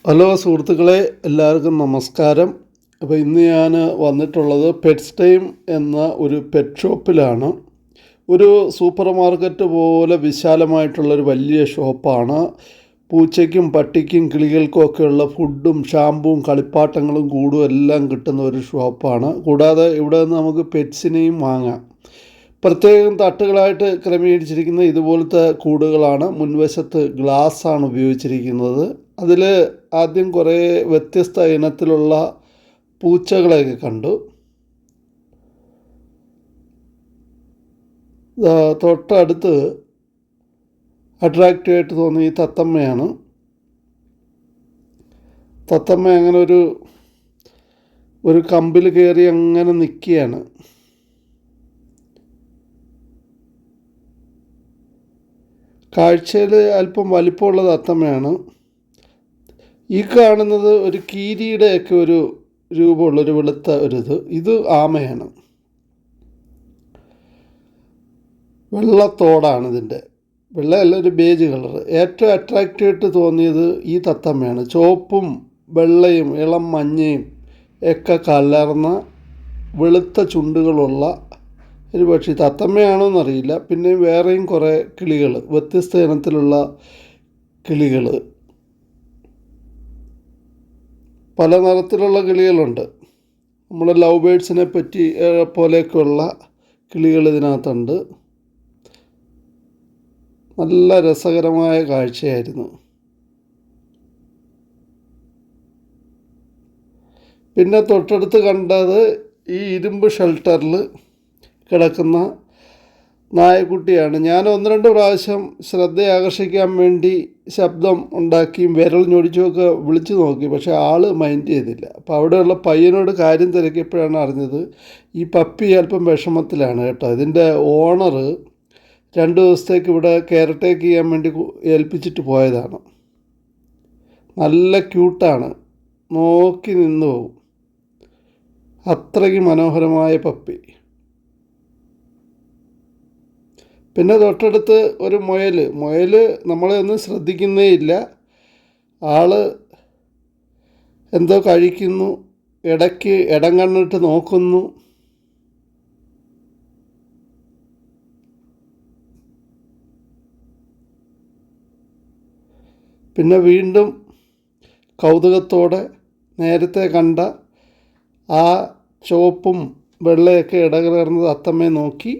Hello സുഹൃത്തുക്കളെ, എല്ലാവർക്കും നമസ്കാരം. അപ്പോൾ ഇന്ന് ഞാൻ വന്നിട്ടുള്ളത് പെറ്റ്സ് ടൈം എന്ന ഒരു പെറ്റ് ഷോപ്പിലാണ്. ഒരു സൂപ്പർ മാർക്കറ്റ് പോലെ വിശാലമായിട്ടുള്ളൊരു വലിയ ഷോപ്പാണ്. പൂച്ചയ്ക്കും പട്ടിക്കും കിളികൾക്കും ഒക്കെയുള്ള ഫുഡും ഷാമ്പുവും കളിപ്പാട്ടങ്ങളും കൂടും എല്ലാം കിട്ടുന്ന ഒരു ഷോപ്പാണ്. കൂടാതെ ഇവിടെ നിന്ന് നമുക്ക് പെറ്റ്സിനെയും വാങ്ങാം. പ്രത്യേകം തട്ടുകളായിട്ട് ക്രമീകരിച്ചിരിക്കുന്ന ഇതുപോലത്തെ കൂടുകളാണ്. മുൻവശത്ത് ഗ്ലാസ്സാണ് ഉപയോഗിച്ചിരിക്കുന്നത്. അതിൽ ആദ്യം കുറേ വ്യത്യസ്ത ഇനത്തിലുള്ള പൂച്ചകളെയൊക്കെ കണ്ടു. തൊട്ടടുത്ത് അട്രാക്റ്റീവായിട്ട് തോന്നി ഈ തത്തമ്മയാണ്. തത്തമ്മ അങ്ങനെ ഒരു കമ്പിൽ കയറി അങ്ങനെ നിൽക്കുകയാണ്. കാഴ്ചയിൽ അല്പം വലിപ്പമുള്ള തത്തമ്മയാണ്. ഈ കാണുന്നത് ഒരു കീരിയുടെയൊക്കെ ഒരു രൂപമുള്ളൊരു വെളുത്ത ഇത് ആമയാണ്. വെള്ളത്തോടാണ് ഇതിൻ്റെ, വെള്ളയല്ല, ഒരു ബേജ് കളർ. ഏറ്റവും അട്രാക്റ്റീവായിട്ട് തോന്നിയത് ഈ തത്തമ്മയാണ്. ചുവപ്പും വെള്ളയും ഇളം മഞ്ഞയും ഒക്കെ കലർന്ന വെളുത്ത ചുണ്ടുകളുള്ള ഒരു പക്ഷി. തത്തമ്മയാണോയെന്നറിയില്ല. പിന്നെ വേറെയും കുറേ കിളികൾ, വ്യത്യസ്ത ഇനത്തിലുള്ള കിളികൾ, പല നിറത്തിലുള്ള കിളികളുണ്ട്. നമ്മുടെ ലവ് ബേഡ്സിനെ പറ്റി പോലെയൊക്കെയുള്ള കിളികൾ ഇതിനകത്തുണ്ട്. നല്ല രസകരമായ കാഴ്ചയായിരുന്നു. പിന്നെ തൊട്ടടുത്ത് കണ്ടത് ഈ ഇരുമ്പ് ഷെൽട്ടറിൽ കിടക്കുന്ന നായക്കുട്ടിയാണ്. ഞാൻ ഒന്ന് രണ്ട് പ്രാവശ്യം ശ്രദ്ധ ആകർഷിക്കാൻ വേണ്ടി ശബ്ദം ഉണ്ടാക്കിയും വിരൽ ഞൊടിച്ചുമൊക്കെ വിളിച്ചു നോക്കി. പക്ഷേ ആൾ മൈൻഡ് ചെയ്തില്ല. അപ്പോൾ അവിടെയുള്ള പയ്യനോട് കാര്യം തിരക്കിയപ്പോഴാണ് അറിഞ്ഞത് ഈ പപ്പി അല്പം വിഷമത്തിലാണ് കേട്ടോ. ഇതിൻ്റെ ഓണർ 2 ദിവസത്തേക്ക് ഇവിടെ കെയർ ടേക്ക് ചെയ്യാൻ വേണ്ടി ഏൽപ്പിച്ചിട്ട് പോയതാണ്. നല്ല ക്യൂട്ടാണ്, നോക്കി നിന്ന് പോകും. അത്രയ്ക്ക് മനോഹരമായ പപ്പി. പിന്നെ തൊട്ടടുത്ത് ഒരു മുയൽ നമ്മളെ ഒന്നും ശ്രദ്ധിക്കുന്നേ ഇല്ല. ആൾ എന്തോ കഴിക്കുന്നു, ഇടയ്ക്ക് ഇടം കണ്ണിട്ട് നോക്കുന്നു. പിന്നെ വീണ്ടും കൗതുകത്തോടെ നേരത്തെ കണ്ട ആ ചുവപ്പും വെള്ളയൊക്കെ ഇടകലർന്നത് തത്തമ്മയെ നോക്കി